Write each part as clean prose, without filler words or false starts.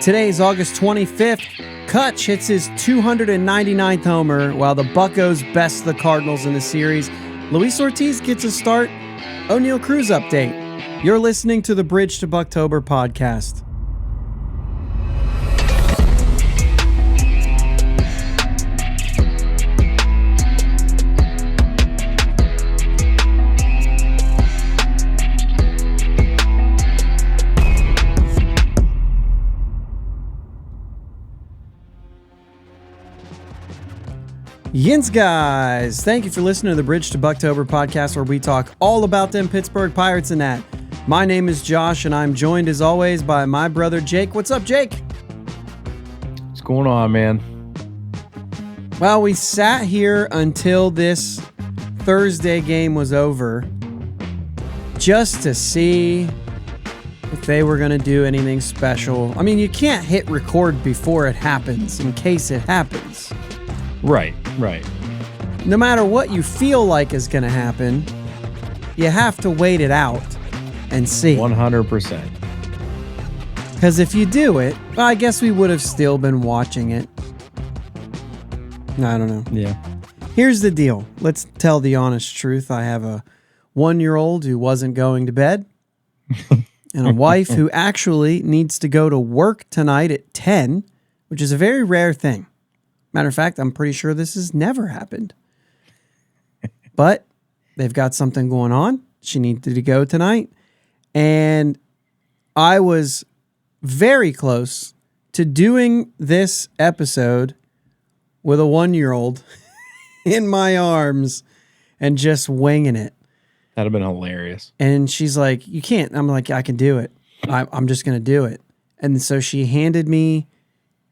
Today's August 25th. Cutch hits his 299th homer while the Buccos best the Cardinals in the series. Luis Ortiz gets a start. Oneil Cruz update. You're listening to the Bridge to Buctober podcast. Yins guys, thank you for listening to the Bridge to Buctober podcast, where we talk all about them Pittsburgh Pirates and that. My name is Josh, and I'm joined as always by my brother Jake. What's up, Jake? What's going on, man? Well, we sat here until this Thursday game was over just to see if they were going to do anything special. I mean, you can't hit record before it happens in case it happens. Right. No matter what you feel like is going to happen, you have to wait it out and see. 100%. Because if you do it, well, I guess we would have still been watching it. I don't know. Yeah. Here's the deal. Let's tell the honest truth. I have a 1-year-old who wasn't going to bed and a wife who actually needs to go to work tonight at 10, which is a very rare thing. Matter of fact, I'm pretty sure this has never happened. But they've got something going on. She needed to go tonight. And I was very close to doing this episode with a 1-year-old in my arms and just winging it. That'd have been hilarious. And she's like, you can't. I'm like, I can do it. I'm just going to do it. And so she handed me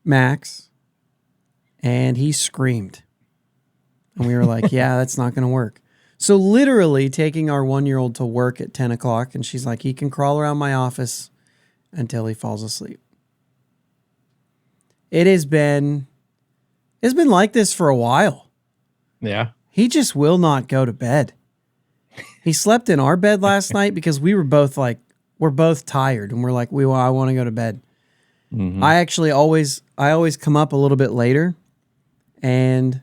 Max. And he screamed. And we were like, yeah, that's not going to work. So literally taking our 1-year-old to work at 10 o'clock. And she's like, he can crawl around my office until he falls asleep. It's been like this for a while. Yeah. He just will not go to bed. He slept in our bed last night because we were both like, we're both tired. And we're like, I want to go to bed. Mm-hmm. I always come up a little bit later. And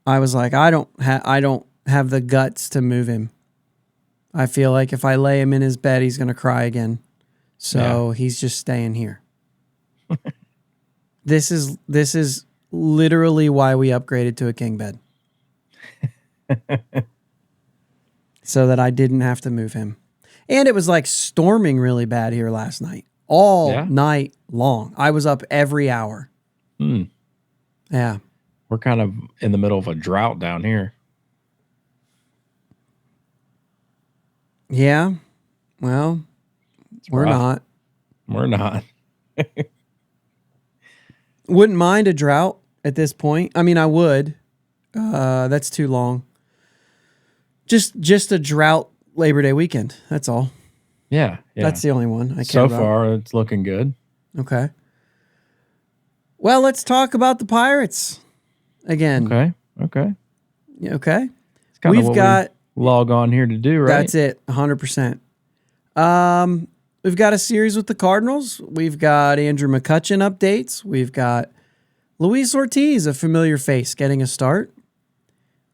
I was like, I don't have the guts to move him. I feel like if I lay him in his bed, he's going to cry again. So He's just staying here. This is literally why we upgraded to a king bed. So that I didn't have to move him. And it was like storming really bad here last night. All night long. I was up every hour. Yeah. We're kind of in the middle of a drought down here. Yeah. Well, we're not. We're not. Wouldn't mind a drought at this point. I mean, I would. That's too long. Just a drought Labor Day weekend. That's all. Yeah. That's the only one I care so about. Far, it's looking good. Okay. Well, let's talk about the Pirates again. Okay. Yeah, okay. It's kind of what we log on here to do, right? That's it, 100%. We've got a series with the Cardinals. We've got Andrew McCutchen updates. We've got Luis Ortiz, a familiar face, getting a start.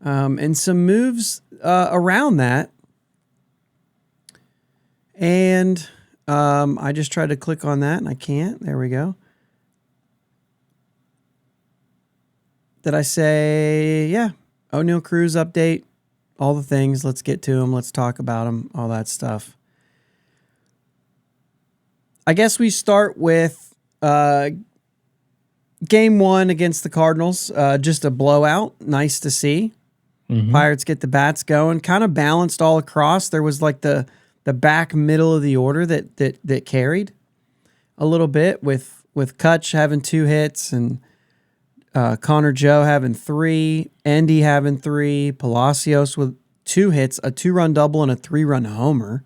And some moves around that. And I just tried to click on that and I can't. There we go. Did I say, yeah, Oneil Cruz update, all the things. Let's get to them. Let's talk about them, all that stuff. I guess we start with game 1 against the Cardinals. Just a blowout. Nice to see. Mm-hmm. Pirates get the bats going. Kind of balanced all across. There was like the back middle of the order that carried a little bit with Cutch having 2 hits and Connor Joe having 3, Endy having 3, Palacios with 2 hits, a 2-run double and a 3-run homer.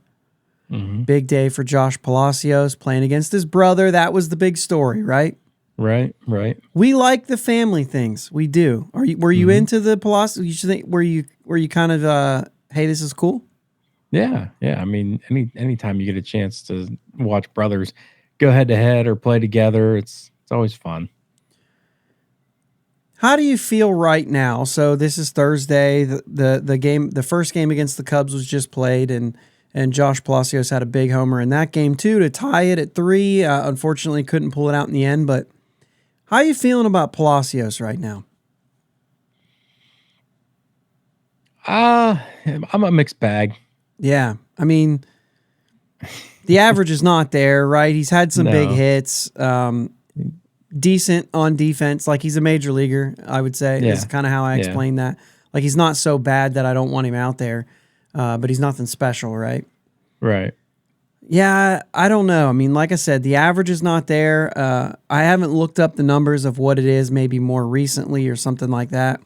Mm-hmm. Big day for Josh Palacios playing against his brother. That was the big story, right? Right. We like the family things. We do. Were you into the Palacios? Were you kind of hey, this is cool? Yeah. I mean, anytime you get a chance to watch brothers go head to head or play together. It's always fun. How do you feel right now? So this is Thursday. The game, the first game against the Cubs was just played, and Josh Palacios had a big homer in that game too to tie it at 3. Unfortunately, couldn't pull it out in the end. But how are you feeling about Palacios right now? I'm a mixed bag. Yeah, I mean, the average is not there, right? He's had some big hits. Decent on defense, like he's a major leaguer, I would say. Is kind of how I explain that. Like he's not so bad that I don't want him out there, but he's nothing special, right? Right. Yeah, I don't know. I mean, like I said, the average is not there. I haven't looked up the numbers of what it is, maybe more recently or something like that,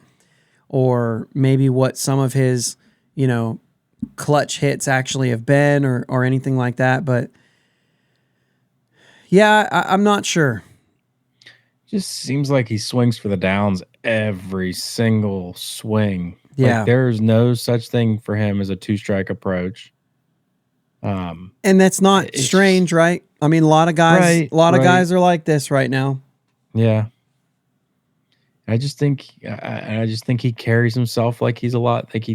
or maybe what some of his, clutch hits actually have been, or anything like that. But yeah, I'm not sure. Just seems like he swings for the downs every single swing. Yeah. Like there's no such thing for him as a 2-strike approach. And that's not strange, right? I mean, a lot of guys are like this right now. Yeah. I just think he carries himself like he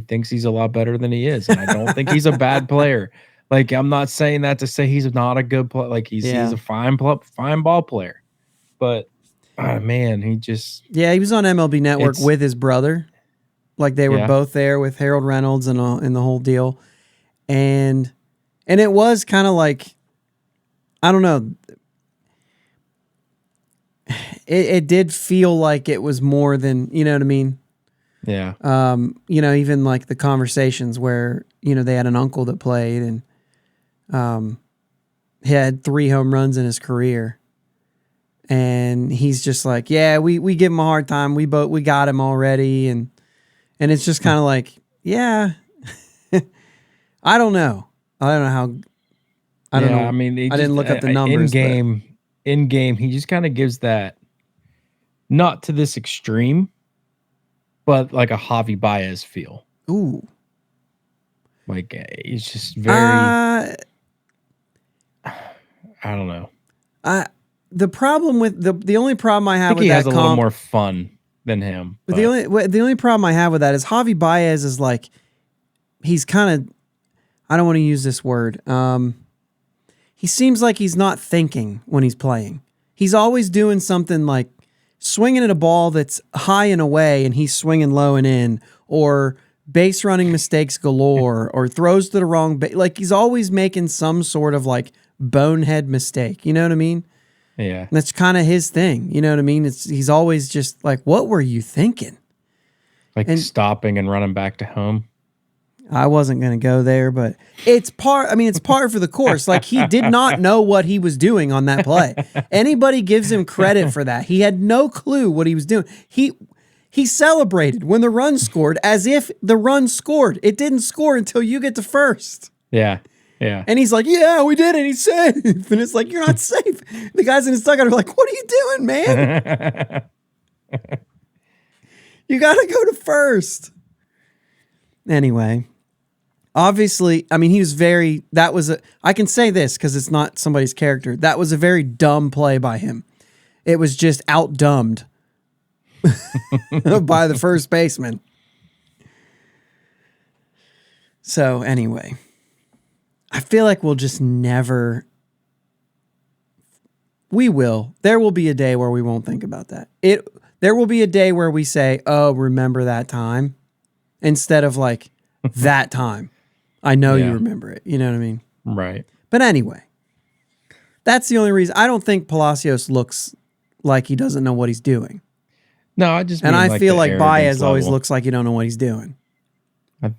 thinks he's a lot better than he is. And I don't think he's a bad player. Like, I'm not saying that to say he's not a good player. Like he's a fine ball player, but man, he was on MLB Network with his brother. Like they were both there with Harold Reynolds and the whole deal. And it was kind of like, I don't know. It did feel like it was more than, you know what I mean? Yeah. Even like the conversations where, they had an uncle that played and he had 3 home runs in his career. And he's just like, yeah, we give him a hard time. We got him already. And it's just kind of like, yeah, I don't know. I don't know. I mean, I didn't look up the numbers. In game, he just kind of gives that, not to this extreme, but like a Javi Baez feel. Ooh. Like he's just very, I don't know. The problem with the only problem I have with he that has a little more fun than him. But the only problem I have with that is Javi Baez is like, he's kind of, I don't want to use this word. He seems like he's not thinking when he's playing. He's always doing something like swinging at a ball that's high and away and he's swinging low and in, or base running mistakes galore, or throws to the wrong base. Like he's always making some sort of like bonehead mistake. You know what I mean? Yeah. And that's kind of his thing. You know what I mean? He's always just like, what were you thinking? Like stopping and running back to home. I wasn't going to go there, but it's par for the course. Like he did not know what he was doing on that play. Anybody gives him credit for that. He had no clue what he was doing. He celebrated when the run scored as if the run scored. It didn't score until you get to first. Yeah. Yeah. And he's like, yeah, we did it. He's safe. And it's like, you're not safe. The guys in his dugout are like, what are you doing, man? You got to go to first. Anyway, obviously, I mean, I can say this because it's not somebody's character. That was a very dumb play by him. It was just outdumbed by the first baseman. So anyway, I feel like we'll just never. We will. There will be a day where we won't think about that. There will be a day where we say, "Oh, remember that time," instead of like that time. I know you remember it. You know what I mean? Right. But anyway, that's the only reason. I don't think Palacios looks like he doesn't know what he's doing. No, I feel like Baez always looks like you don't know what he's doing.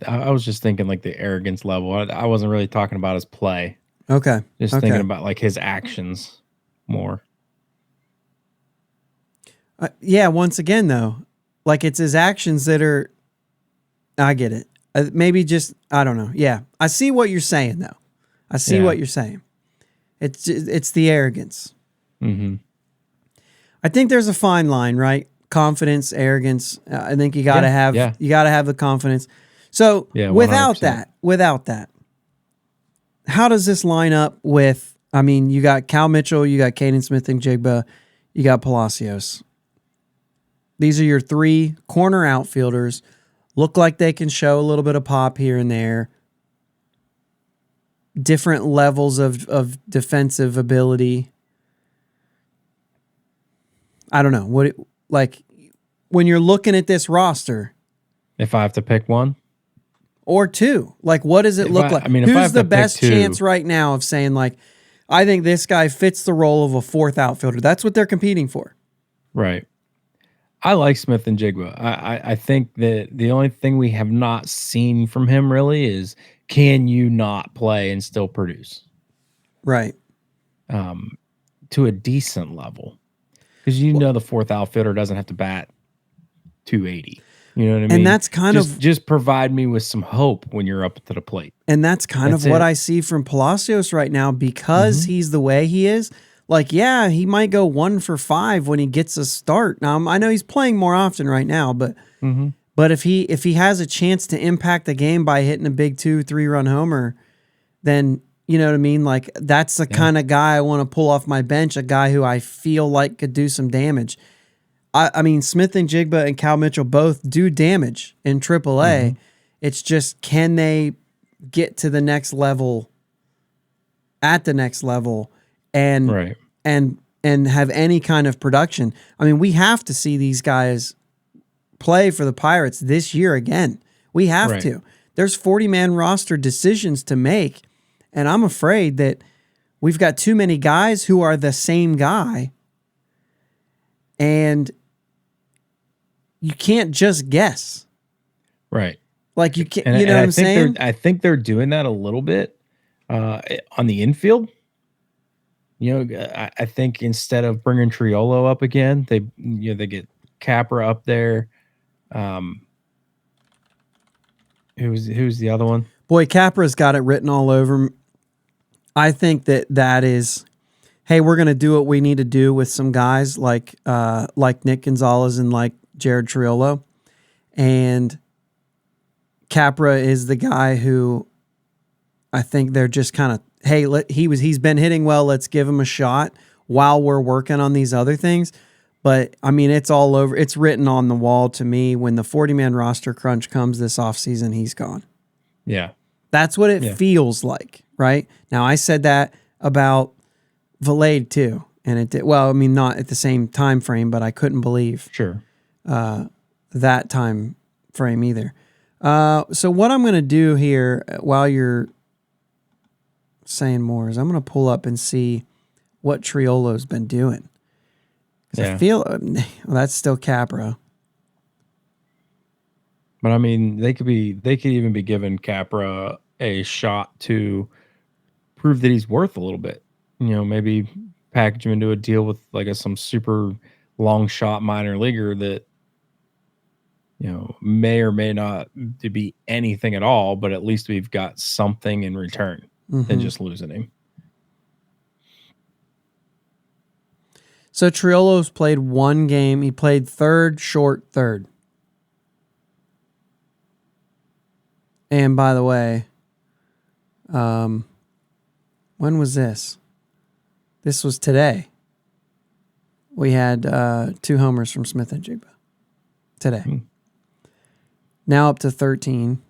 I was just thinking like the arrogance level. I wasn't really talking about his play. Okay. Just thinking about like his actions more. Yeah. Once again, though, like it's his actions that are. I get it. Maybe just I don't know. Yeah, I see what you're saying though. I see what you're saying. It's the arrogance. Mm-hmm. I think there's a fine line, right? Confidence, arrogance. I think you got to have the confidence. So without that, how does this line up with I mean, you got Cal Mitchell, you got Caden Smith-Njigba, you got Palacios. These are your 3 corner outfielders. Look like they can show a little bit of pop here and there. Different levels of defensive ability. I don't know. When you're looking at this roster, if I have to pick one or 2, like what does it look like? I mean, if I who's have the to pick best 2, chance right now of saying like, I think this guy fits the role of a 4th outfielder? That's what they're competing for. Right. I like Smith-Njigba. I think that the only thing we have not seen from him really is, can you not play and still produce? Right. To a decent level. Because the 4th outfielder doesn't have to bat 280. You know what I mean? And that's just provide me with some hope when you're up to the plate. And that's kind of what I see from Palacios right now, because he's the way he is. Like, yeah, he might go 1 for 5 when he gets a start. Now, I know he's playing more often right now, but if he has a chance to impact the game by hitting a big 2-3 run homer, then you know what I mean? Like, that's the kind of guy I want to pull off my bench, a guy who I feel like could do some damage. I mean, Smith-Njigba and Cal Mitchell both do damage in AAA. It's just, can they get to the next level at the next level and have any kind of production? I mean, we have to see these guys play for the Pirates this year again. We have to. There's 40-man roster decisions to make, and I'm afraid that we've got too many guys who are the same guy, and you can't just guess. Right. Like, you can't, you know what I'm saying? I think they're doing that a little bit on the infield. You know, I think instead of bringing Triolo up again, they get Capra up there. Who's the other one? Boy, Capra's got it written all over him. I think that is, hey, we're going to do what we need to do with some guys like Nick Gonzalez and like Jared Triolo. And Capra is the guy who I think they're just kind of, hey, he's been hitting well, let's give him a shot while we're working on these other things. But I mean, it's all over. It's written on the wall to me. When the 40-man roster crunch comes this offseason, he's gone. Yeah. That's what it feels like, right? Now, I said that about Valade too, and it did well. I mean, not at the same time frame, but I couldn't believe that time frame either. So what I'm going to do here while you're saying more is I'm going to pull up and see what Triolo's been doing. I feel that's still Capra. But I mean, they could even be giving Capra a shot to prove that he's worth a little bit. You know, maybe package him into a deal with like some super long shot minor leaguer that, you know, may or may not be anything at all, but at least we've got something in return than just losing him. So Triolo's played 1 game. He played third, short, third. And by the way, when was this? This was today. We had 2 homers from Smith-Njigba today. Now up to 13.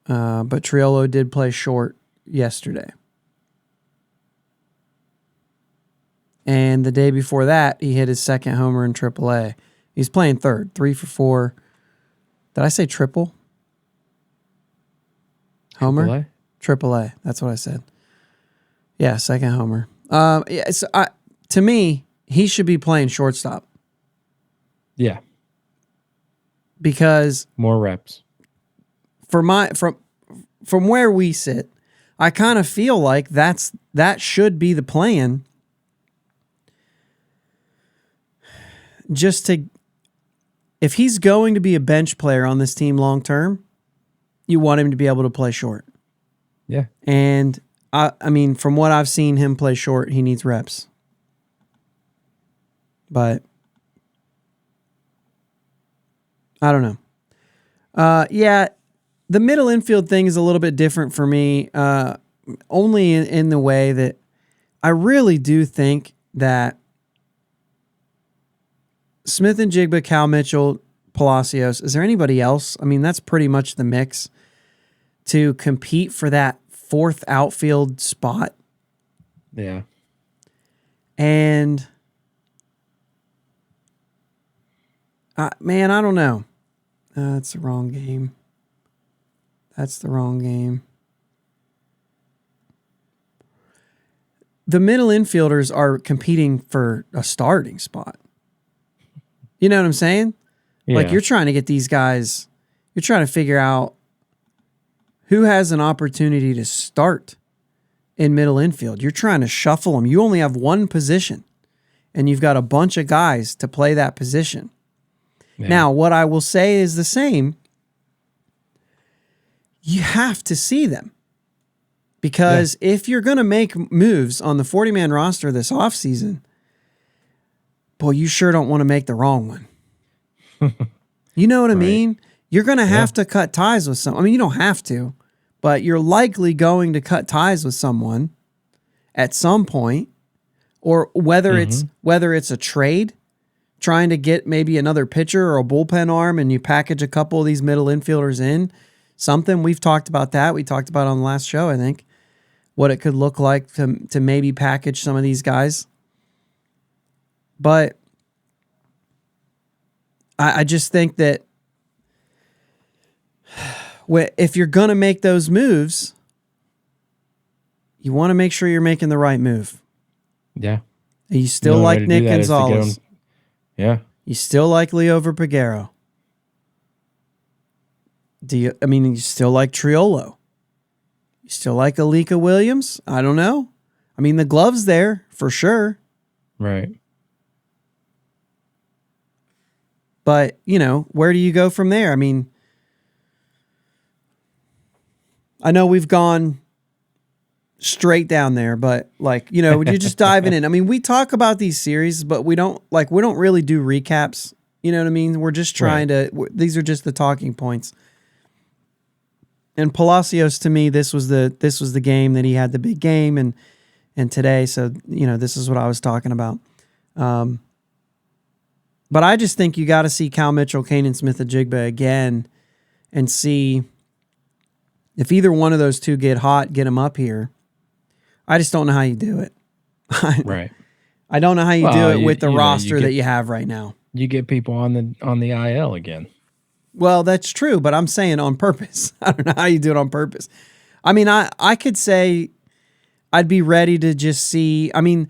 But Triolo did play short yesterday. And the day before that, he hit his 2nd homer in AAA. He's playing third, 3 for 4. Did I say triple? Homer? AAA. That's what I said. Yeah, 2nd homer. To me, he should be playing shortstop. Yeah. Because more reps. From where we sit, I kind of feel like that should be the plan. If he's going to be a bench player on this team long term, you want him to be able to play short. Yeah. And I mean, from what I've seen him play short, he needs reps. But I don't know. The middle infield thing is a little bit different for me, only in the way that I really do think that Smith and Jigba, Cal Mitchell, Palacios, is there anybody else? I mean, that's pretty much the mix to compete for that fourth outfield spot. Yeah. And, man, I don't know. That's the wrong game. That's the wrong game. The middle infielders are competing for a starting spot. You know what I'm saying? Yeah. Like, you're trying to get these guys, you're trying to figure out who has an opportunity to start in middle infield. You're trying to shuffle them. You only have one position, and you've got a bunch of guys to play that position. Yeah. Now, what I will say is the same. You have to see them. Because if you're going to make moves on the 40-man roster this offseason, boy, you sure don't want to make the wrong one. You know what I mean? You're going to have to cut ties with someone. I mean, you don't have to, but you're likely going to cut ties with someone at some point, or whether it's a trade, trying to get maybe another pitcher or a bullpen arm, and you package a couple of these middle infielders in. Something we've talked about that. We talked about it on the last show, I think, what it could look like to maybe package some of these guys. But I just think that if you're going to make those moves, you want to make sure you're making the right move. Yeah. And you still like Nick Gonzalez. Yeah. You still like Leo Verpagero. You still like Triolo? You still like Alika Williams? I don't know. I mean, the glove's there for sure. Right. But, where do you go from there? I mean, I know we've gone straight down there, but you're just diving in. I mean, we talk about these series, but we don't really do recaps. You know what I mean? We're just trying these are just the talking points. And Palacios, to me, this was the game that he had the big game and today. So, this is what I was talking about. But I just think you got to see Cal Mitchell, Kanan Smith-Njigba again and see if either one of those two get hot, get them up here. I just don't know how you do it. Right. I don't know how you do it with the roster that you have right now. You get people on the IL again. Well, that's true, but I'm saying on purpose. I don't know how you do it on purpose. I mean, I could say I'd be ready to just see. I mean,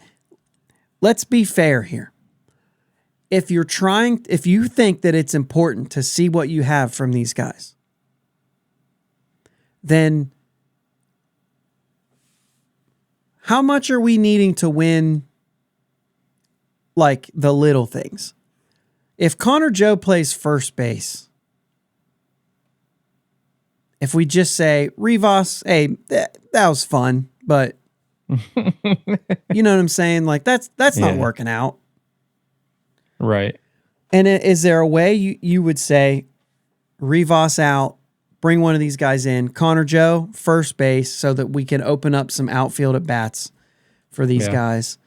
let's be fair here. If you think that it's important to see what you have from these guys, then how much are we needing to win the little things? If Connor Joe plays first base, if we just say, Rivas, hey, that was fun, but you know what I'm saying? That's not working out. Right. And is there a way you would say, Rivas out, bring one of these guys in, Connor Joe, first base, so that we can open up some outfield at bats for these guys?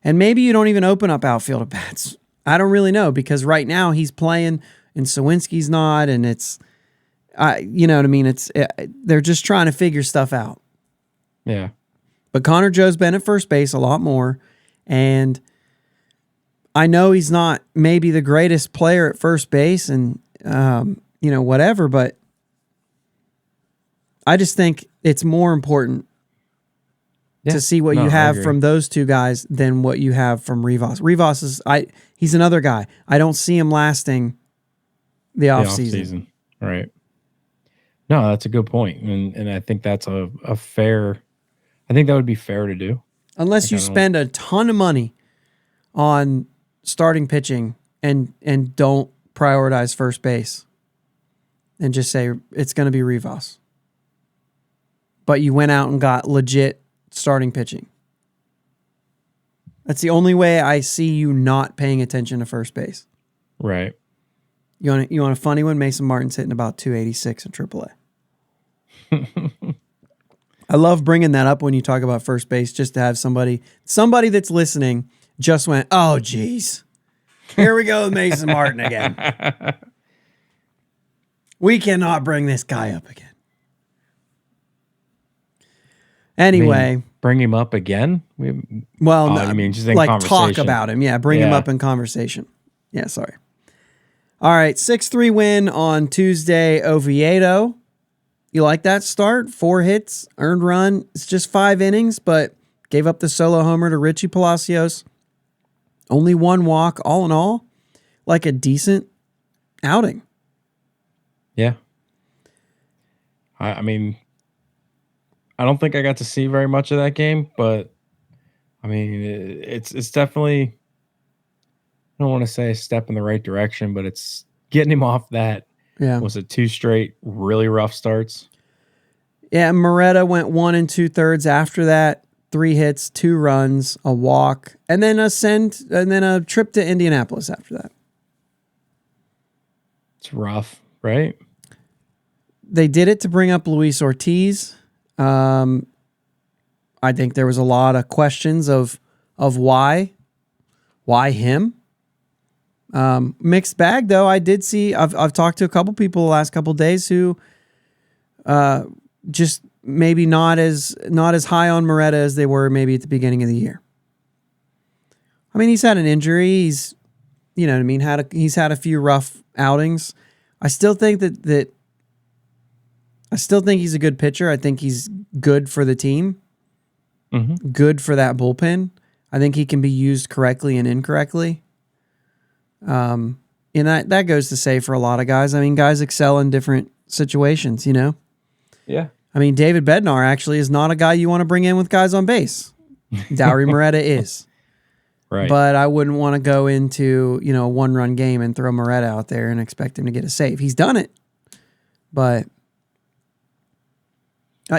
And maybe you don't even open up outfield at bats. I don't really know, because right now he's playing and Sawinski's not, and it's, you know what I mean? They're just trying to figure stuff out. Yeah. But Connor Joe's been at first base a lot more, and I know he's not maybe the greatest player at first base and, whatever, but I just think it's more important to see what you have from those two guys than what you have from Rivas. Rivas he's another guy. I don't see him lasting the offseason. Right. No, that's a good point. And I think that's a fair, I think that would be fair to do. Unless you spend a ton of money on starting pitching and don't prioritize first base and just say it's going to be Rivas. But you went out and got legit starting pitching. That's the only way I see you not paying attention to first base. Right. You want a funny one? Mason Martin's hitting about 286 in AAA. I love bringing that up when you talk about first base, just to have somebody that's listening just went, oh, geez. Here we go with Mason Martin again. We cannot bring this guy up again. Anyway. Bring him up again? Well, no, no, you mean just in like conversation. talk about him. Yeah, bring him up in conversation. Yeah, sorry. All right, 6-3 win on Tuesday, Oviedo. You like that start? 4 hits, earned run. It's just 5 innings, but gave up the solo homer to Richie Palacios. Only 1 walk. All in all, like a decent outing. Yeah. I mean, I don't think I got to see very much of that game, but I mean, it's definitely, I don't want to say a step in the right direction, but it's getting him off that. Yeah. Was it 2 straight really rough starts? Yeah, Moretta went 1 2/3 after that. 3 hits, 2 runs, a walk, and then a trip to Indianapolis after that. It's rough, right? They did it to bring up Luis Ortiz. I think there was a lot of questions of why him. Mixed bag though. I did see. I've talked to a couple people the last couple of days who, just maybe not as high on Moretta as they were maybe at the beginning of the year. I mean, he's had an injury. He's, you know what I mean. He's had a few rough outings. I still think that he's a good pitcher. I think he's good for the team. Mm-hmm. Good for that bullpen. I think he can be used correctly and incorrectly. And that goes to say for a lot of guys. I mean, guys excel in different situations, you know? Yeah. I mean, David Bednar actually is not a guy you want to bring in with guys on base. Dowry Moretta is. Right. But I wouldn't want to go into, a 1-run game and throw Moretta out there and expect him to get a save. He's done it. But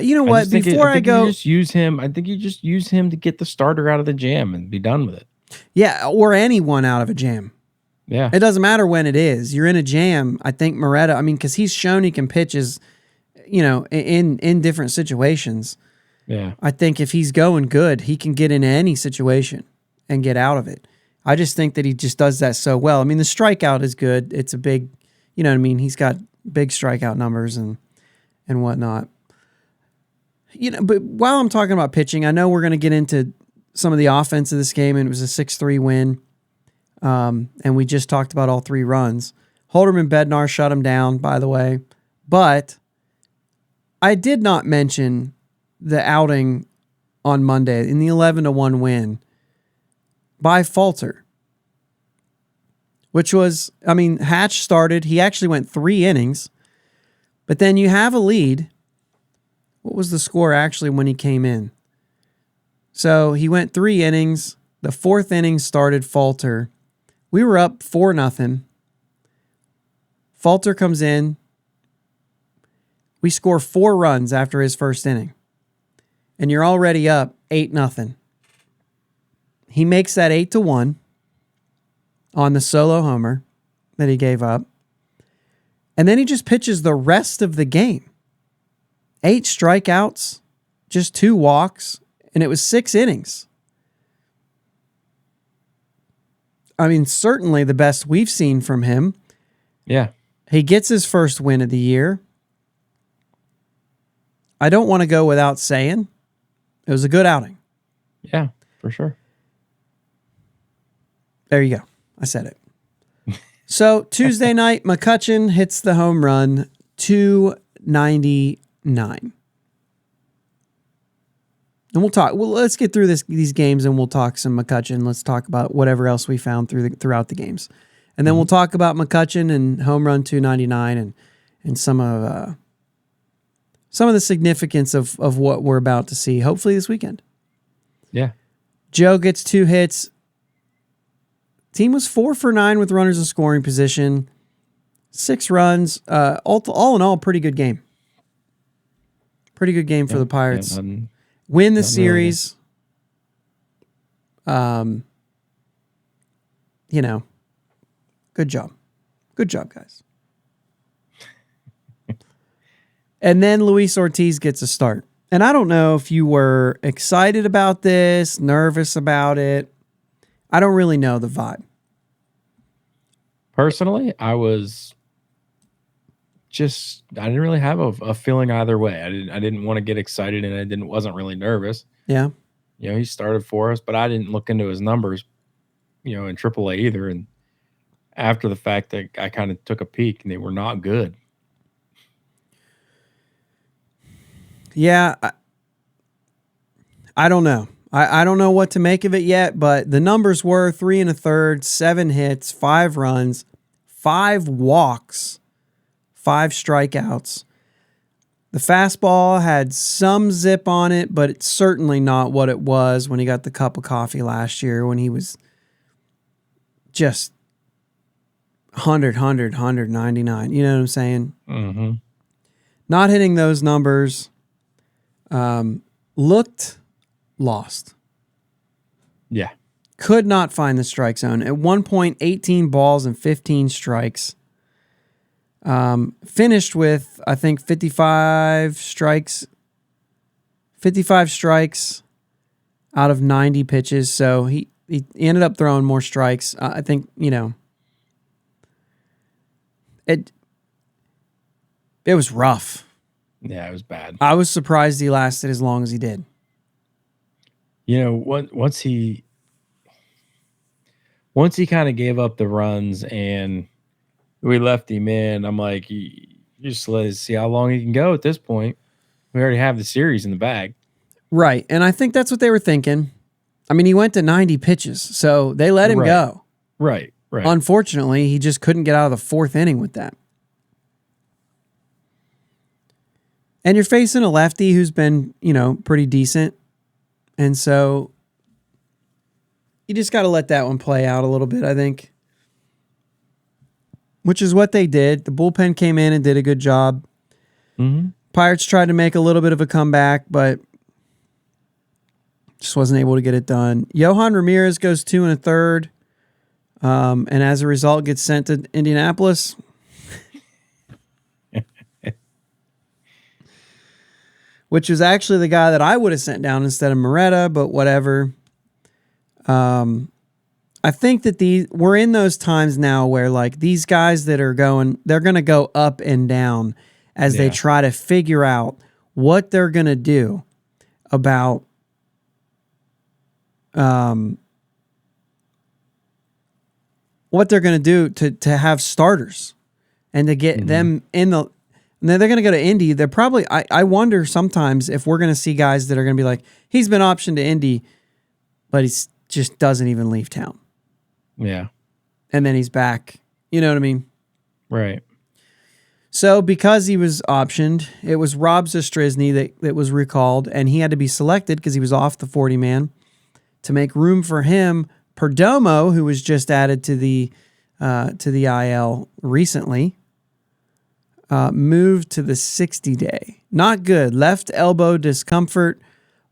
you know what? Before I go, you just use him. I think you just use him to get the starter out of the jam and be done with it. Yeah, or anyone out of a jam. Yeah. It doesn't matter when it is. You're in a jam. I think Moretta, because he's shown he can pitch in different situations. Yeah. I think if he's going good, he can get into any situation and get out of it. I just think that he just does that so well. I mean, the strikeout is good. It's a big, he's got big strikeout numbers and whatnot. But while I'm talking about pitching, I know we're going to get into some of the offense of this game, and it was a 6-3 win. And we just talked about all 3 runs. Holderman Bednar shut him down, by the way. But I did not mention the outing on Monday in the 11-1 win by Falter, which was, Hatch started. He actually went 3 innings, but then you have a lead. What was the score actually when he came in? So he went 3 innings. The 4th inning started Falter. We were up 4-0. Falter comes in. We score 4 runs after his first inning. And you're already up 8-0. He makes that 8-1 on the solo homer that he gave up. And then he just pitches the rest of the game. 8 strikeouts, just 2 walks, and it was 6 innings. Certainly the best we've seen from him. Yeah. He gets his first win of the year. I don't want to go without saying it was a good outing. Yeah, for sure. There you go. I said it. So Tuesday night, McCutchen hits the home run, 299. And we'll talk. Well, let's get through these games, and we'll talk some McCutchen. Let's talk about whatever else we found throughout the games, and then we'll talk about McCutchen and home run 299 and some of the significance of what we're about to see. Hopefully this weekend. Yeah. Joe gets 2 hits. Team was 4 for 9 with runners in scoring position. 6 runs. All in all, pretty good game. Pretty good game for the Pirates. Win the series. Good job. Good job, guys. And then Luis Ortiz gets a start. And I don't know if you were excited about this, nervous about it. I don't really know the vibe. Personally, I didn't really have a feeling either way. I didn't want to get excited, and wasn't really nervous. Yeah. He started for us, but I didn't look into his numbers, in AAA either. And after the fact, that I kind of took a peek, and they were not good. Yeah, I don't know. I don't know what to make of it yet, but the numbers were 3 1/3, 7 hits, 5 runs, 5 walks, 5 strikeouts. The fastball had some zip on it, but it's certainly not what it was when he got the cup of coffee last year, when he was just 100, 199. You know what I'm saying? Mm-hmm. Not hitting those numbers. Looked lost. Yeah. Could not find the strike zone. At one point, 18 balls and 15 strikes. Finished with, I think, 55 strikes. 55 strikes out of 90 pitches. So he ended up throwing more strikes. I think, it was rough. Yeah, it was bad. I was surprised he lasted as long as he did. Once he kind of gave up the runs and we left him in, I'm like, you just let's see how long he can go at this point. We already have the series in the bag. Right. And I think that's what they were thinking. I mean, he went to 90 pitches, so they let him go. Right. Unfortunately, he just couldn't get out of the fourth inning with that. And you're facing a lefty who's been, pretty decent. And so you just got to let that one play out a little bit, I think. Which is what they did. The bullpen came in and did a good job. Mm-hmm. Pirates tried to make a little bit of a comeback, but just wasn't able to get it done. Johan Ramirez goes 2 1/3, and as a result gets sent to Indianapolis. Which is actually the guy that I would have sent down instead of Moretta, but whatever. I think that we're in those times now where like these guys that are they're going to go up and down as they try to figure out what they're going to do about what they're going to do to have starters and to get them in the. And then they're going to go to Indy. They're probably. I wonder sometimes if we're going to see guys that are going to be like, he's been optioned to Indy, but he just doesn't even leave town. Yeah. And then he's back. You know what I mean? Right. So because he was optioned, it was Rob Zastryzny that was recalled, and he had to be selected because he was off the 40-man. To make room for him, Perdomo, who was just added to the IL recently, moved to the 60-day. Not good. Left elbow discomfort.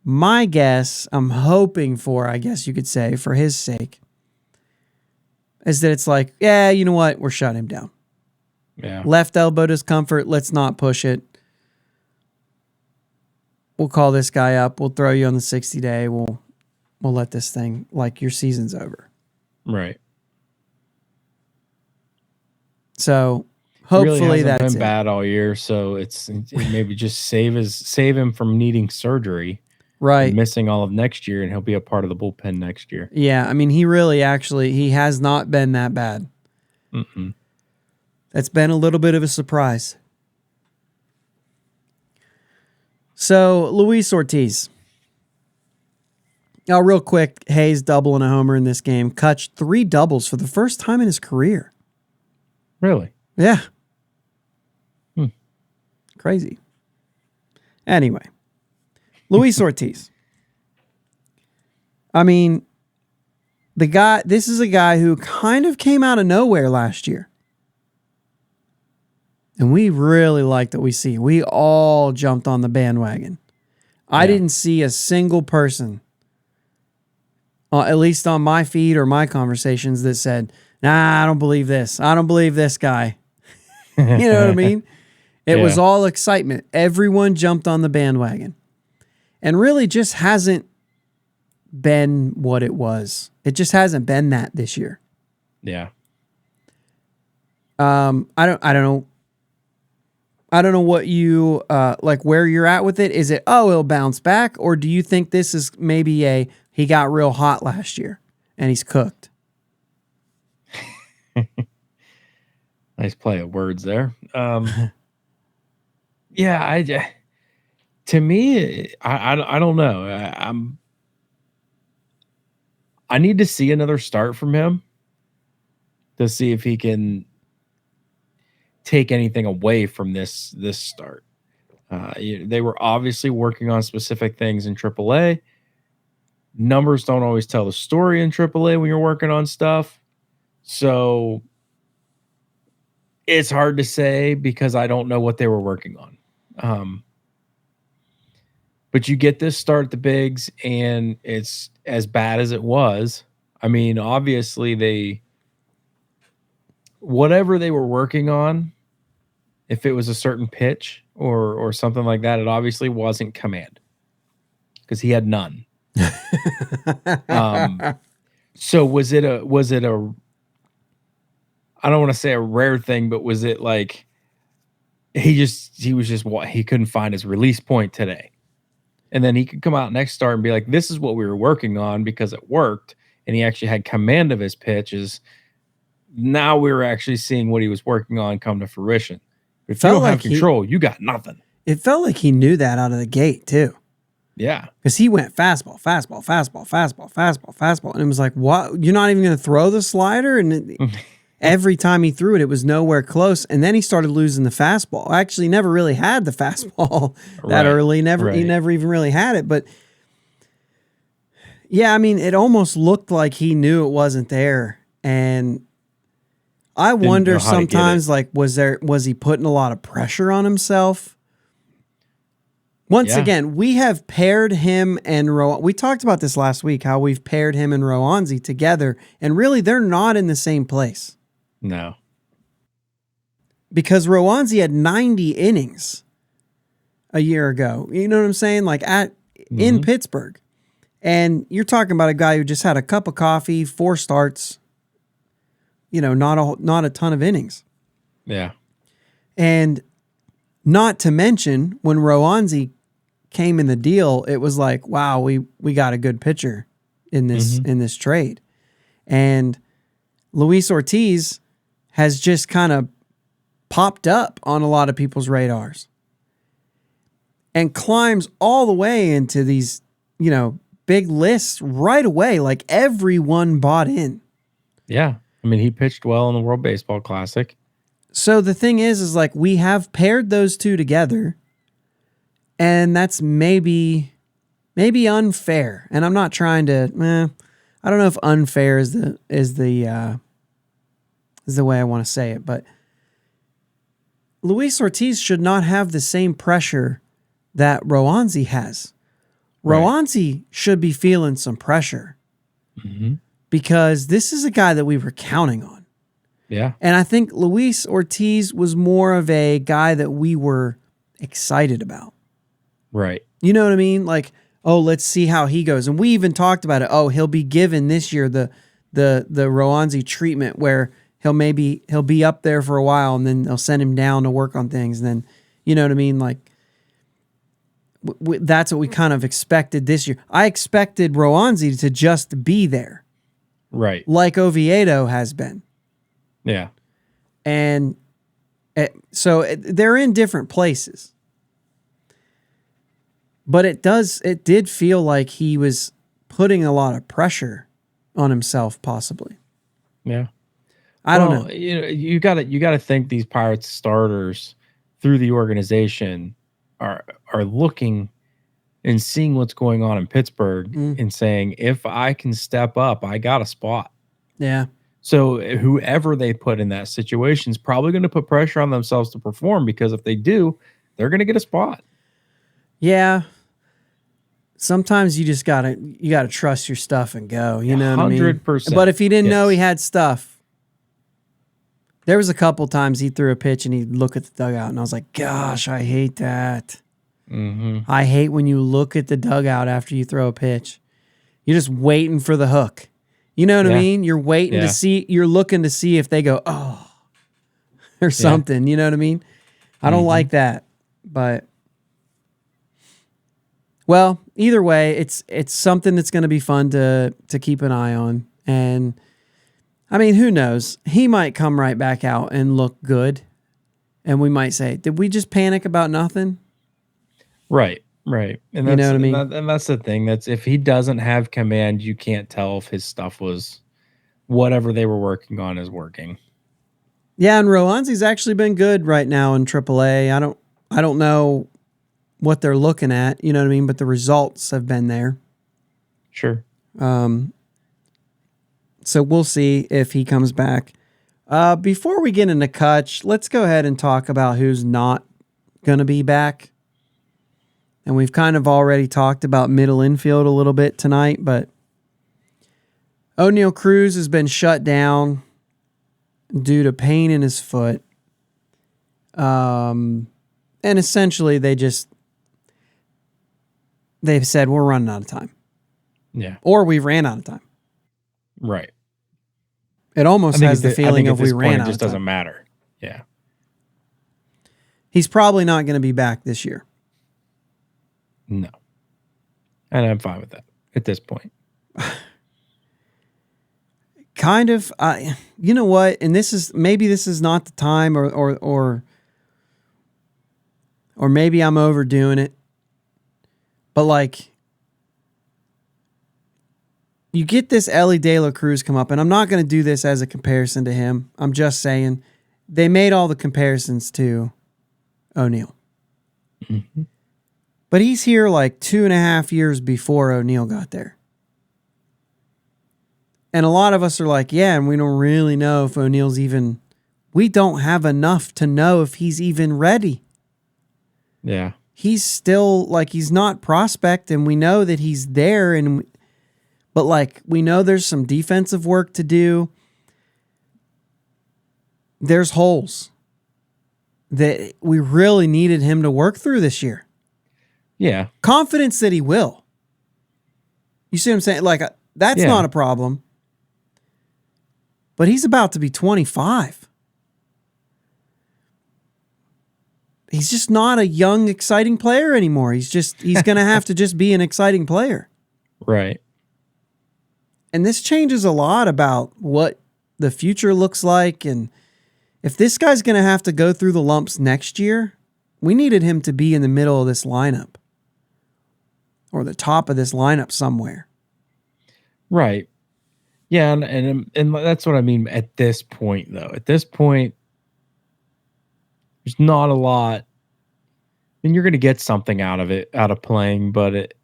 My guess, I'm hoping for, I guess you could say, for his sake, is that it's like, yeah, you know what? We're shutting him down. Yeah. Left elbow discomfort. Let's not push it. We'll call this guy up. We'll throw you on the 60-day. We'll let this thing, like, your season's over. Right. So hopefully really that's been bad all year, so it maybe just save him from needing surgery, right? And missing all of next year, and he'll be a part of the bullpen next year. Yeah, I mean, he has not been that bad. Mm-mm. That's been a little bit of a surprise. So Luis Ortiz. Now, real quick, Hayes double and a homer in this game. Cutch 3 doubles for the first time in his career. Really? Yeah. Crazy. Anyway, Luis Ortiz. I mean, this is a guy who kind of came out of nowhere last year. And we really liked what we see. We all jumped on the bandwagon. I didn't see a single person, at least on my feed or my conversations, that said, nah, I don't believe this. I don't believe this guy. You know what I mean? It was all excitement. Everyone jumped on the bandwagon. And really just hasn't been what it was. It just hasn't been that this year. Yeah. I don't know what you like where you're at with it. Is it he'll bounce back, or do you think this is maybe he got real hot last year and he's cooked? Nice play of words there. Yeah, to me, I don't know. I need to see another start from him to see if he can take anything away from this start. They were obviously working on specific things in AAA. Numbers don't always tell the story in AAA when you're working on stuff. So it's hard to say because I don't know what they were working on. But you get this start at the bigs, and it's as bad as it was. I mean, obviously whatever they were working on, if it was a certain pitch or something like that, it obviously wasn't command because he had none. So was it a I don't want to say a rare thing, but was it like he couldn't find his release point today? And then he could come out next start and be like, this is what we were working on because it worked. And he actually had command of his pitches. Now we were actually seeing what he was working on come to fruition. If you don't have control, you got nothing. It felt like he knew that out of the gate too. Yeah. Because he went fastball. And it was like, what? You're not even going to throw the slider? And every time he threw it, it was nowhere close. And then he started losing the fastball. Actually, never really had the fastball that early. He never even really had it. But yeah, I mean, it almost looked like he knew it wasn't there. And I wonder sometimes, like, was he putting a lot of pressure on himself? Once again, we have paired him and we talked about this last week, how we've paired him and Roansy together, and really they're not in the same place. No. Because Roansy had 90 innings a year ago. You know what I'm saying? Like in Pittsburgh. And you're talking about a guy who just had a cup of coffee, 4 starts, not a ton of innings. Yeah. And not to mention when Roansy came in the deal, it was like, wow, we got a good pitcher in this trade. And Luis Ortiz has just kind of popped up on a lot of people's radars and climbs all the way into these, big lists right away. Like everyone bought in. Yeah. I mean, he pitched well in the World Baseball Classic. So the thing is like we have paired those two together, and that's maybe unfair. And I'm not trying to, I don't know if unfair is the way I want to say it, but Luis Ortiz should not have the same pressure that Roansy has. Roansy should be feeling some pressure because this is a guy that we were counting on. Yeah. And I think Luis Ortiz was more of a guy that we were excited about. Right. You know what I mean? Like, oh, let's see how he goes. And we even talked about it. Oh, he'll be given this year the Roansy treatment where he'll be up there for a while and then they'll send him down to work on things. And then, you know what I mean? Like, that's what we kind of expected this year. I expected Roansy to just be there. Right. Like Oviedo has been. Yeah. And so they're in different places. But it did feel like he was putting a lot of pressure on himself, possibly. Yeah. I don't know. You gotta think these Pirates starters through the organization are looking and seeing what's going on in Pittsburgh and saying, if I can step up, I got a spot. Yeah. So whoever they put in that situation is probably going to put pressure on themselves to perform, because if they do, they're going to get a spot. Yeah. Sometimes you just gotta trust your stuff and go. You know what I mean? 100%. But if he didn't know he had stuff, There was a couple times he threw a pitch and he'd look at the dugout, and I was like, gosh, I hate that. I hate when you look at the dugout after you throw a pitch. You're just waiting for the hook. You know what I mean? You're waiting to see, you're looking to see if they go, oh, or something. You know what I mean? I don't like that. But, well, either way, it's something that's going to be fun to keep an eye on. And, I mean, who knows? He might come right back out and look good. And we might say, did we just panic about nothing? Right. And that's, you know what I mean? And that's the thing. That's if he doesn't have command, you can't tell if his stuff was whatever they were working on is working. Yeah, and Rohanzi's actually been good right now in AAA. I don't know what they're looking at, you know what I mean? But the results have been there. Sure. So we'll see if he comes back. Before we get into Cutch, let's go ahead and talk about who's not going to be back. And we've kind of already talked about middle infield a little bit tonight, but Oneil Cruz has been shut down due to pain in his foot. And essentially they've said, we're running out of time. Yeah. Or we ran out of time. Right. It almost has the feeling of we ran out of time. It just doesn't matter. Yeah. He's probably not going to be back this year. No. And I'm fine with that at this point. Kind of. You know what? And this is not the time, or maybe I'm overdoing it. But like, you get this Ellie De La Cruz come up, and I'm not going to do this as a comparison to him. I'm just saying they made all the comparisons to Oneil. Mm-hmm. But he's here like 2.5 years before Oneil got there. And a lot of us are like, yeah, and we don't really know if O'Neill's even... We don't have enough to know if he's even ready. Yeah. He's still, like, he's not prospect, and we know that he's there, but, like, we know there's some defensive work to do. There's holes that we really needed him to work through this year. Yeah. Confidence that he will. You see what I'm saying? Like, that's not a problem. But he's about to be 25. He's just not a young, exciting player anymore. He's going to have to just be an exciting player. Right. And this changes a lot about what the future looks like. And if this guy's going to have to go through the lumps next year, we needed him to be in the middle of this lineup. Or the top of this lineup somewhere. Right. Yeah, and that's what I mean at this point, though. At this point, there's not a lot. I mean, you're going to get something out of playing, but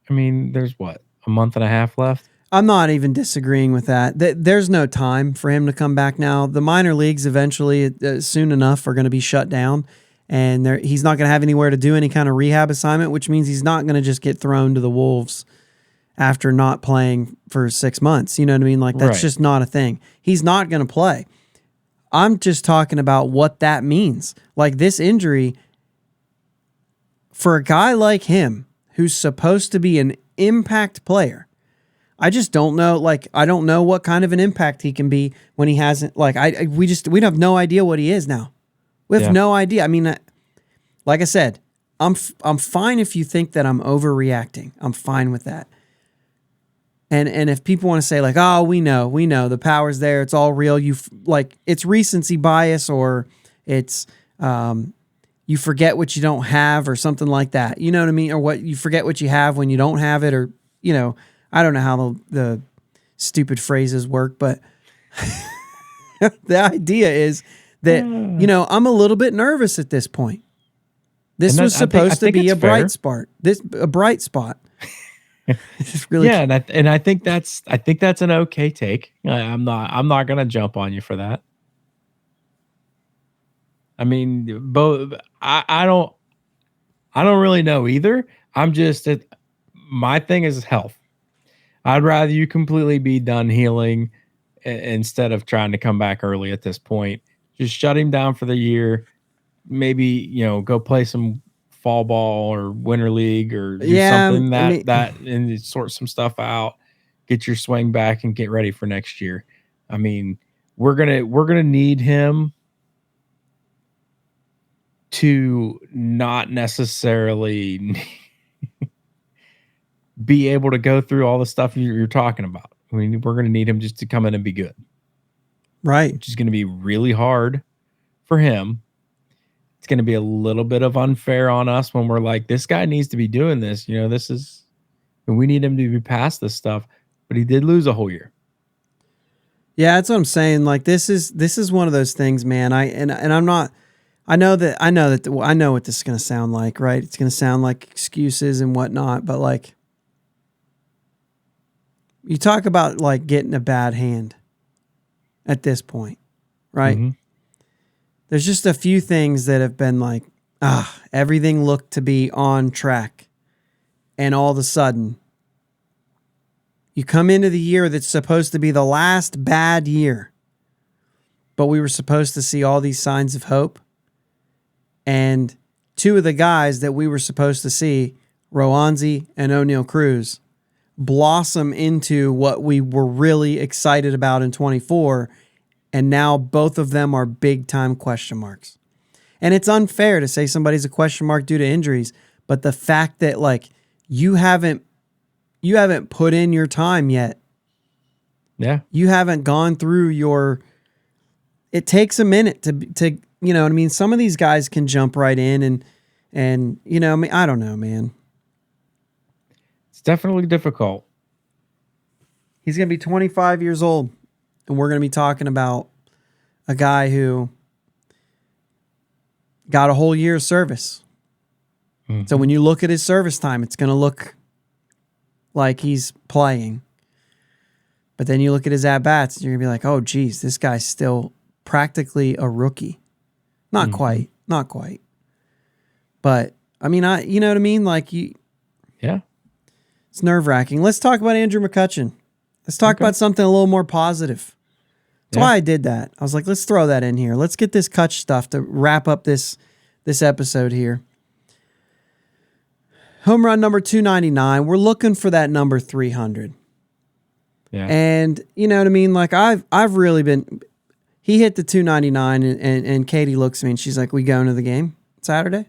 there's what, a month and a half left? I'm not even disagreeing with that. There's no time for him to come back now. The minor leagues eventually, soon enough, are going to be shut down. And he's not going to have anywhere to do any kind of rehab assignment, which means he's not going to just get thrown to the wolves after not playing for 6 months. You know what I mean? Like, that's just not a thing. He's not going to play. I'm just talking about what that means. Like, this injury, for a guy like him, who's supposed to be an impact player, I just don't know. Like, I don't know what kind of an impact he can be when he hasn't. Like, we have no idea what he is now. We have no idea. I mean, like I said, I'm fine if you think that I'm overreacting. I'm fine with that. And if people want to say like, oh, we know the power's there, it's all real. It's recency bias, or it's you forget what you don't have, or something like that. You know what I mean? Or what you forget what you have when you don't have it, or I don't know how the stupid phrases work, but the idea is that, I'm a little bit nervous at this point. This was supposed to be a bright spot. A bright spot. It's really and I think that's an okay take. I'm not gonna jump on you for that. I mean, both. I don't really know either. I'm just my thing is health. I'd rather you completely be done healing instead of trying to come back early at this point. Just shut him down for the year. Maybe, go play some fall ball or winter league or do Yeah, something I mean, and sort some stuff out, get your swing back and get ready for next year. I mean, we're gonna need him to not necessarily be able to go through all the stuff you're talking about. I mean, we're gonna need him just to come in and be good, right. which is gonna be really hard for him. It's going to be a little bit of unfair on us when we're like, this guy needs to be doing this. We need him to be past this stuff. But he did lose a whole year. Yeah, that's what I'm saying. Like this is one of those things, man. I'm not. I know what this is going to sound like, right? It's going to sound like excuses and whatnot. But like, you talk about like getting a bad hand at this point, right? Mm-hmm. There's just a few things that have been like, everything looked to be on track. And all of a sudden, you come into the year that's supposed to be the last bad year, but we were supposed to see all these signs of hope. And two of the guys that we were supposed to see, Roanzi and Oneil Cruz, blossom into what we were really excited about in 24. And now both of them are big time question marks. And it's unfair to say somebody's a question mark due to injuries, but the fact that like you haven't put in your time yet. Yeah. You haven't gone through it takes a minute to you know what I mean? Some of these guys can jump right in and I mean, I don't know, man. It's definitely difficult. He's going to be 25 years old. And we're going to be talking about a guy who got a whole year of service. Mm-hmm. So when you look at his service time, it's going to look like he's playing. But then you look at his at-bats, and you're going to be like, oh, geez, this guy's still practically a rookie. Not quite. But, I mean, you know what I mean? Like, yeah. It's nerve-wracking. Let's talk about Andrew McCutchen. Let's talk about something a little more positive. That's why I did that. I was like, let's throw that in here. Let's get this Cutch stuff to wrap up this episode here. Home run number 299. We're looking for that number 300. Yeah. And you know what I mean? Like I've really been. He hit the 299, and Katie looks at me and she's like, "We going to the game Saturday?"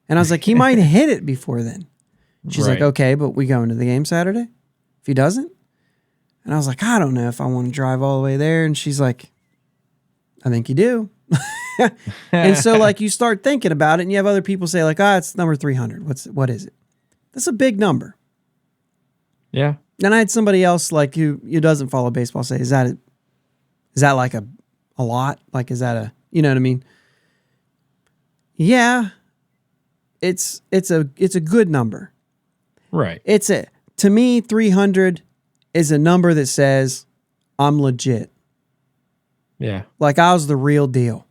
And I was like, "He might hit it before then." She's like, "Okay, but we going to the game Saturday? If he doesn't?" And I was like, I don't know if I want to drive all the way there. And she's like, I think you do. And so like you start thinking about it and you have other people say like, it's number 300. What is it? That's a big number. Yeah. And I had somebody else like who doesn't follow baseball say, is that like a lot? Like, is that you know what I mean? Yeah. It's a good number. Right. To me, 300 is a number that says I'm legit. Yeah. Like I was the real deal.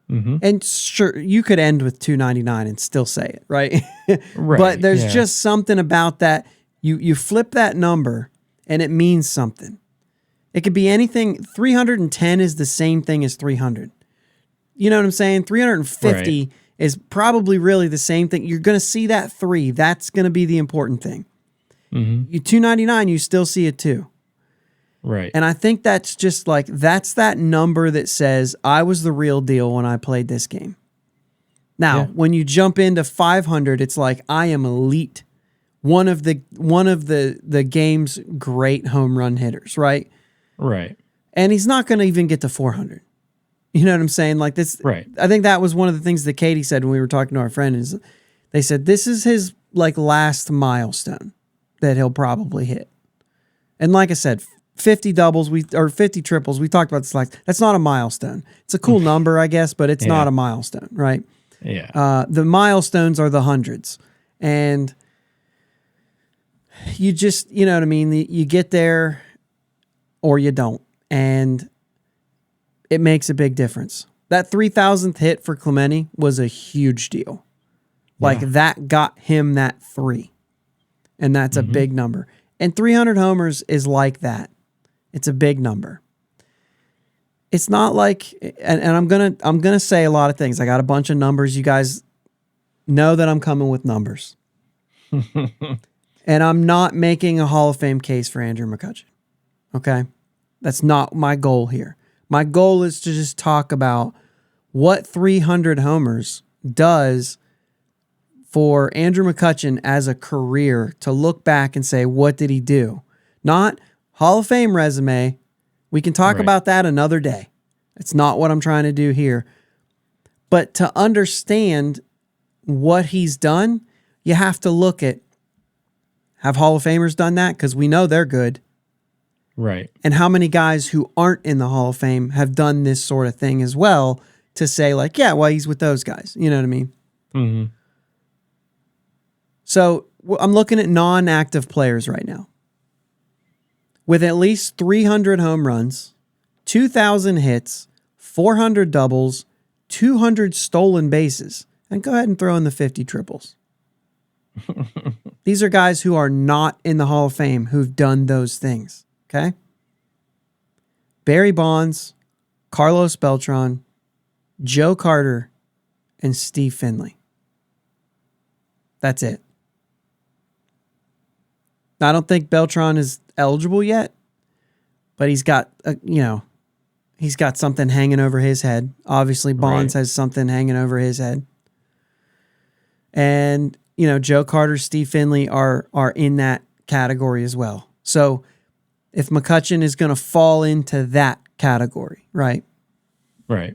Mm-hmm. And sure, you could end with 299 and still say it, right? Right. But there's just something about that. You flip that number and it means something. It could be anything. 310 is the same thing as 300. You know what I'm saying? 350 is probably really the same thing. You're going to see that 3. That's going to be the important thing. Mm-hmm. You 299, you still see it too. Right. And I think that's just like, that's that number that says I was the real deal when I played this game. Now, when you jump into 500, it's like I am elite. One of the game's great home run hitters, right? Right. And he's not going to even get to 400. You know what I'm saying? Like this. Right. I think that was one of the things that Katie said when we were talking to our friend is they said this is his like last milestone that he'll probably hit. And like I said, 50 doubles, or 50 triples, we talked about this, like that's not a milestone. It's a cool number, I guess, but it's not a milestone, right? Yeah. The milestones are the hundreds. And you just, you know what I mean? You get there or you don't. And it makes a big difference. That 3,000th hit for Clemente was a huge deal. Like that got him that 3. And that's a big number. And 300 homers is like that. It's a big number. it's not like, and I'm gonna say a lot of things. I got a bunch of numbers. You guys know that I'm coming with numbers. And I'm not making a Hall of Fame case for Andrew McCutchen. Okay? That's not my goal here. My goal is to just talk about what 300 homers does for Andrew McCutchen as a career, to look back and say, what did he do? Not Hall of Fame resume. We can talk about that another day. It's not what I'm trying to do here. But to understand what he's done, you have to look at, have Hall of Famers done that? Because we know they're good. Right. And how many guys who aren't in the Hall of Fame have done this sort of thing as well, to say like, yeah, well, he's with those guys. You know what I mean? Mm-hmm. So I'm looking at non-active players right now with at least 300 home runs, 2,000 hits, 400 doubles, 200 stolen bases. And go ahead and throw in the 50 triples. These are guys who are not in the Hall of Fame who've done those things. Okay? Barry Bonds, Carlos Beltran, Joe Carter, and Steve Finley. That's it. I don't think Beltran is eligible yet, but he's got, he's got something hanging over his head. Obviously, Bonds has something hanging over his head. And, Joe Carter, Steve Finley are in that category as well. So if McCutchen is going to fall into that category, right? Right.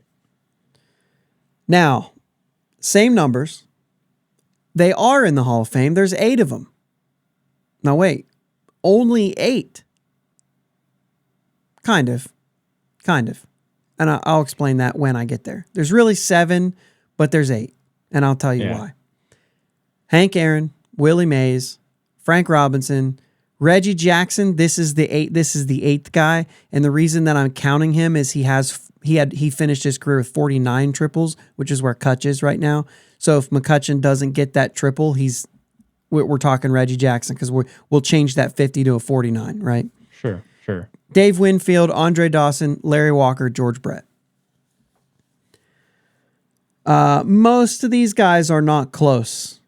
Now, same numbers. They are in the Hall of Fame. There's 8 of them. Now, wait. Only 8. Kind of. And I'll explain that when I get there. There's really 7, but there's 8. And I'll tell you why. Hank Aaron, Willie Mays, Frank Robinson, Reggie Jackson. This is the 8th guy. And the reason that I'm counting him is he finished his career with 49 triples, which is where Cutch is right now. So if McCutchen doesn't get that triple, we're talking Reggie Jackson, because we'll change that 50 to a 49, right? Sure. Dave Winfield, Andre Dawson, Larry Walker, George Brett. Most of these guys are not close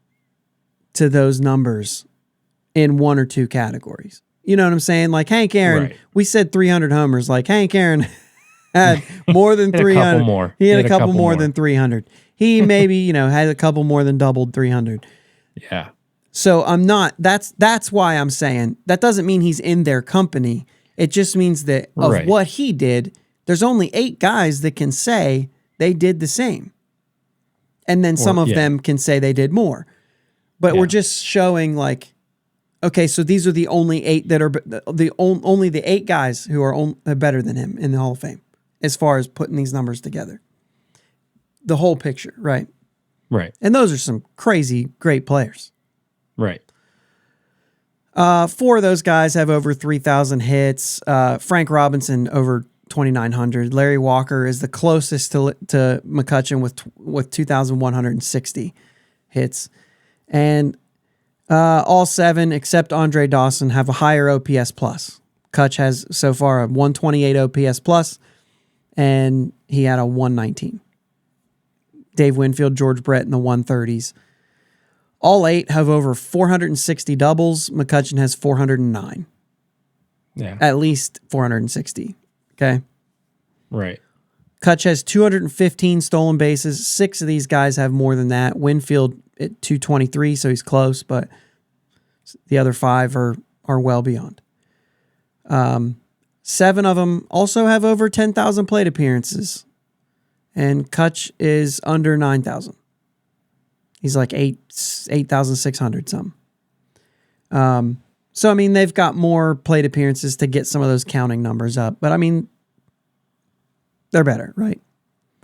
to those numbers in 1 or 2 categories. You know what I'm saying? Like Hank Aaron, we said 300 homers. Like Hank Aaron had more than 300. He had a couple more than 300. He maybe, had a couple more than doubled 300. Yeah. So that's why I'm saying that doesn't mean he's in their company. It just means that of what he did, there's only 8 guys that can say they did the same. And then some of them can say they did more. But we're just showing like, okay, so these are the only 8 that are only the 8 guys who are better than him in the Hall of Fame as far as putting these numbers together. The whole picture, right? Right. And those are some crazy great players. Right. 4 of those guys have over 3,000 hits. Frank Robinson over 2,900. Larry Walker is the closest to McCutchen with 2,160 hits. And all 7 except Andre Dawson have a higher OPS plus. Cutch has so far a 128 OPS plus, and he had a 119. Dave Winfield, George Brett in the 130s. All 8 have over 460 doubles. McCutchen has 409. Yeah. At least 460. Okay. Right. Cutch has 215 stolen bases. 6 of these guys have more than that. Winfield at 223, so he's close, but the other 5 are well beyond. 7 of them also have over 10,000 plate appearances, and Cutch is under 9,000. He's like 8,600 something. So, I mean, they've got more plate appearances to get some of those counting numbers up. But, I mean, they're better, right?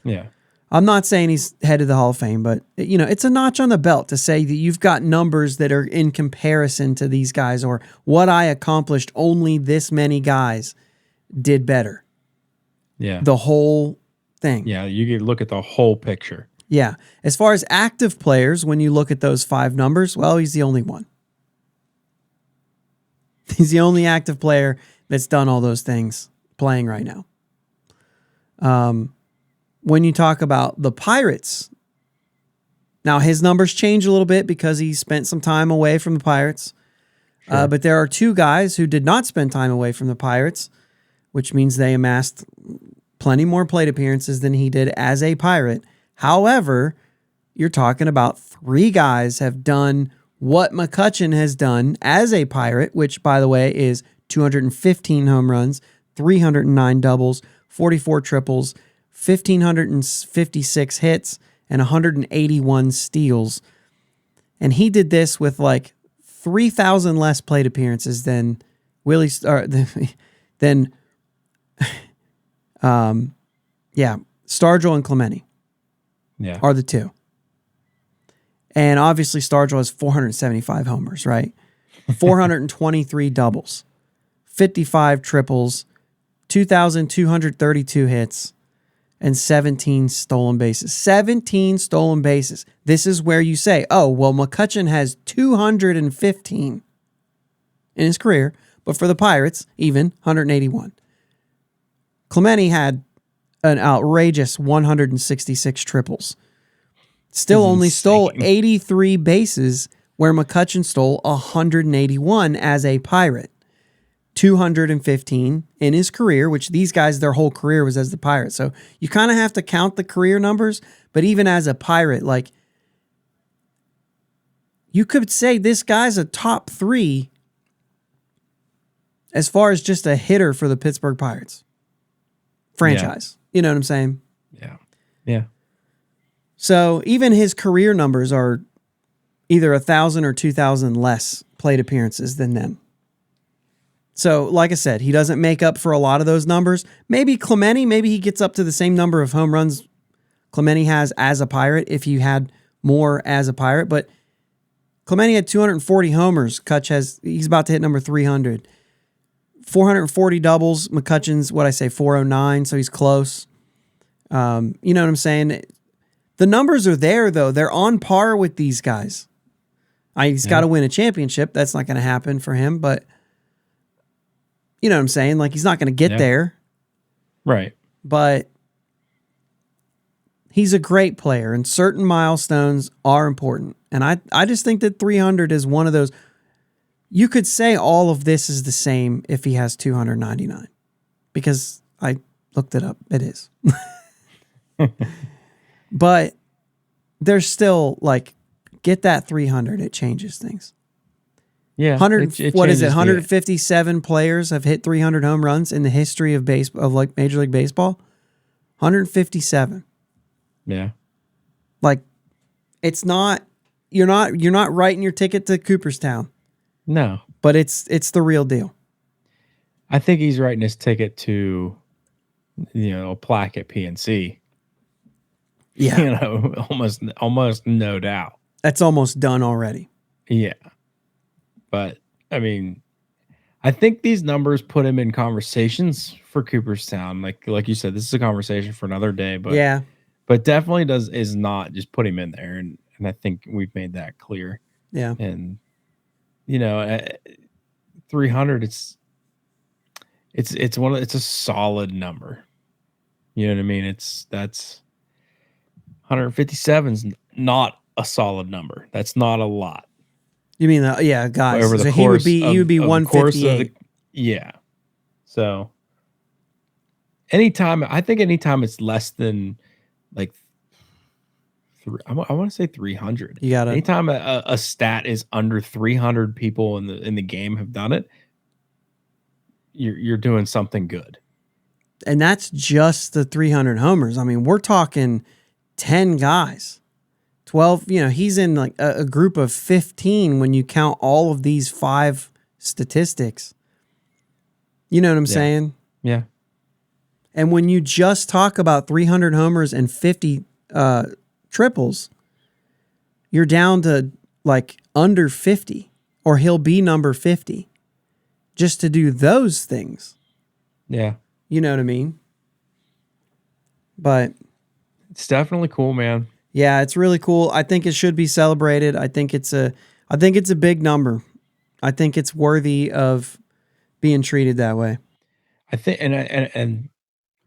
Yeah. I'm not saying he's headed to the Hall of Fame, but, it's a notch on the belt to say that you've got numbers that are in comparison to these guys, or what I accomplished, only this many guys did better. Yeah. The whole thing. Yeah, you can look at the whole picture. Yeah. As far as active players, when you look at those 5 numbers, well, he's the only one. He's the only active player that's done all those things playing right now. When you talk about the Pirates, now his numbers change a little bit because he spent some time away from the Pirates. Sure. But there are two guys who did not spend time away from the Pirates, which means they amassed plenty more plate appearances than he did as a Pirate. However, you're talking about three guys have done what McCutchen has done as a Pirate, which, by the way, is 215 home runs, 309 doubles, 44 triples, 1,556 hits, and 181 steals. And he did this with like 3,000 less plate appearances than Stargell and Clemente. Yeah. Are the two. And obviously Stargell has 475 homers, right? 423 doubles, 55 triples, 2,232 hits, and 17 stolen bases. 17 stolen bases. This is where you say, oh, well, McCutchen has 215 in his career, but for the Pirates, even 181. Clemente had an outrageous 166 triples. Still only stole 83 bases, where McCutchen stole 181 as a Pirate. 215 in his career, which these guys, their whole career was as the Pirate. So you kind of have to count the career numbers, but even as a Pirate, like, you could say this guy's a top 3 as far as just a hitter for the Pittsburgh Pirates franchise. Yeah. You know what I'm saying? Yeah. Yeah. So even his career numbers are either 1,000 or 2,000 less plate appearances than them. So, like I said, he doesn't make up for a lot of those numbers. Maybe Clemente, maybe he gets up to the same number of home runs Clemente has as a Pirate if you had more as a Pirate. But Clemente had 240 homers. Cutch he's about to hit number 300. 440 doubles. McCutchen's, 409, so he's close. You know what I'm saying? The numbers are there, though. They're on par with these guys. He's got to win a championship. That's not going to happen for him, but you know what I'm saying? Like, he's not going to get there. Right. But he's a great player, and certain milestones are important. And I just think that 300 is one of those. You could say all of this is the same if he has 299, because I looked it up. It is. But there's still, like, get that 300. It changes things. Yeah. 157 players have hit 300 home runs in the history of Major League Baseball. 157. Yeah. Like, it's not, you're not writing your ticket to Cooperstown. No. But it's the real deal. I think he's writing his ticket to, a plaque at PNC. Yeah. Almost no doubt. That's almost done already. Yeah. But, I mean, I think these numbers put him in conversations for Cooperstown. Like you said, this is a conversation for another day. But yeah. But definitely is not just put him in there. And I think we've made that clear. Yeah. And, 300, it's a solid number. You know what I mean? That's 157 is not a solid number. That's not a lot. You mean guys? Over the so course he would be 158. Yeah. So anytime it's less than like I want to say 300. You got it. Anytime a stat is under 300 people in the game have done it, you're doing something good. And that's just the 300 homers. I mean, we're talking 10 guys. 12, he's in like a group of 15 when you count all of these 5 statistics. You know what I'm saying? Yeah. And when you just talk about 300 homers and 50 triples, you're down to like under 50, or he'll be number 50 just to do those things. Yeah. You know what I mean? But it's definitely cool, man. Yeah, it's really cool. I think it should be celebrated. I think it's a big number. I think it's worthy of being treated that way. I think, and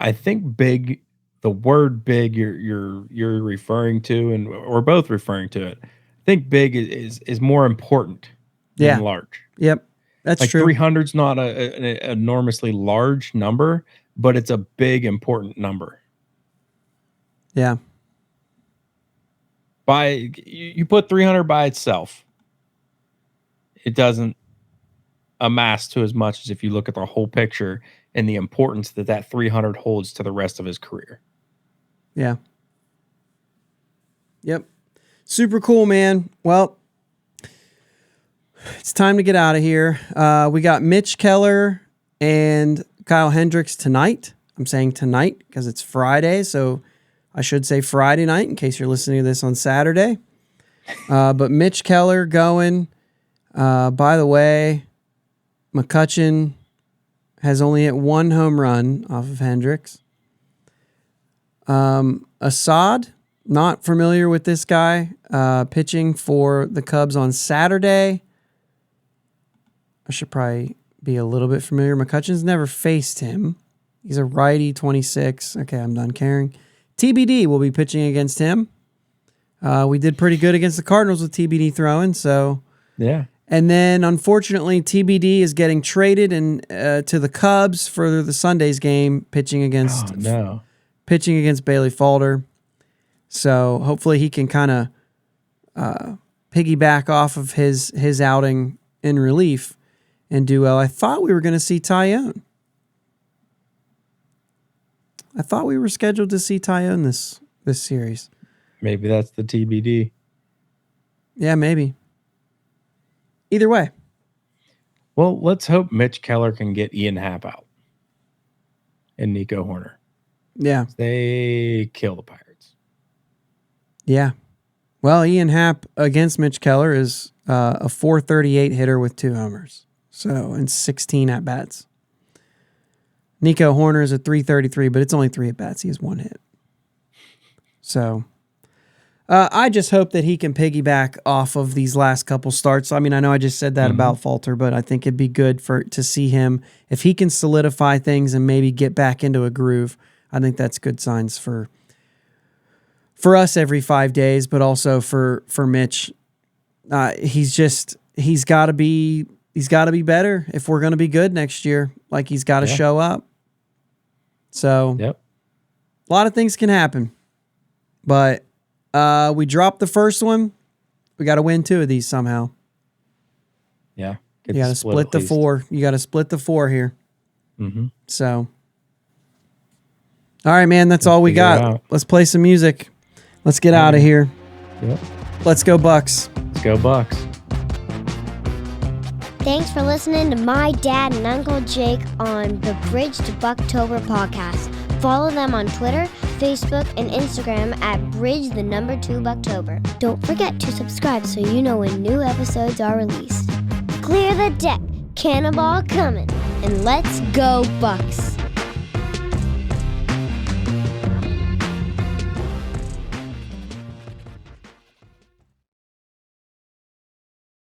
I think big, the word big you're referring to, and we're both referring to it. I think big is more important than Yeah. large. Yep. That's Like true. 300's not an enormously large number, but it's a big important number. Yeah. You put 300 by itself, it doesn't amass to as much as if you look at the whole picture and the importance that 300 holds to the rest of his career. Yeah. Yep. Super cool, man. Well, it's time to get out of here. We got Mitch Keller and Kyle Hendricks tonight. I'm saying tonight because it's Friday, so I should say Friday night in case you're listening to this on Saturday. But Mitch Keller going. By the way, McCutchen has only hit 1 home run off of Hendricks. Assad, not familiar with this guy, pitching for the Cubs on Saturday. I should probably be a little bit familiar. McCutchen's never faced him. He's a righty, 26. Okay, I'm done caring. TBD will be pitching against him. We did pretty good against the Cardinals with TBD throwing, so yeah. And then, unfortunately, TBD is getting traded to the Cubs for the Sunday's game, pitching against Bailey Falder. So hopefully he can kind of piggyback off of his outing in relief and do well. I thought we were going to see Tyone. I thought we were scheduled to see Tyone this series. Maybe that's the TBD. Yeah, maybe. Either way. Well, let's hope Mitch Keller can get Ian Happ out and Nico Horner. Yeah. They kill the Pirates. Yeah. Well, Ian Happ against Mitch Keller is a .438 hitter with 2 homers. So, and 16 at-bats. Nico Horner is a .333, but it's only 3 at-bats. He has 1 hit. So, I just hope that he can piggyback off of these last couple starts. I mean, I know I just said that about Falter, but I think it'd be good to see him. If he can solidify things and maybe get back into a groove, I think that's good signs for us every 5 days, but also for Mitch. He's got to be better if we're going to be good next year. Like, he's got to show up. So, a lot of things can happen, but we dropped the first one. We got to win 2 of these somehow. Yeah. You got to split the 4. You got to split the 4 here. Mm-hmm. So, all right, man, that's all we got. Let's play some music. Let's get out of here. Yep. Let's go Bucks. Let's go Bucks. Thanks for listening to my dad and Uncle Jake on the Bridge to Buctober podcast. Follow them on Twitter, Facebook, and Instagram at Bridge2Buctober. Don't forget to subscribe so you know when new episodes are released. Clear the deck, cannonball coming, and let's go Bucks!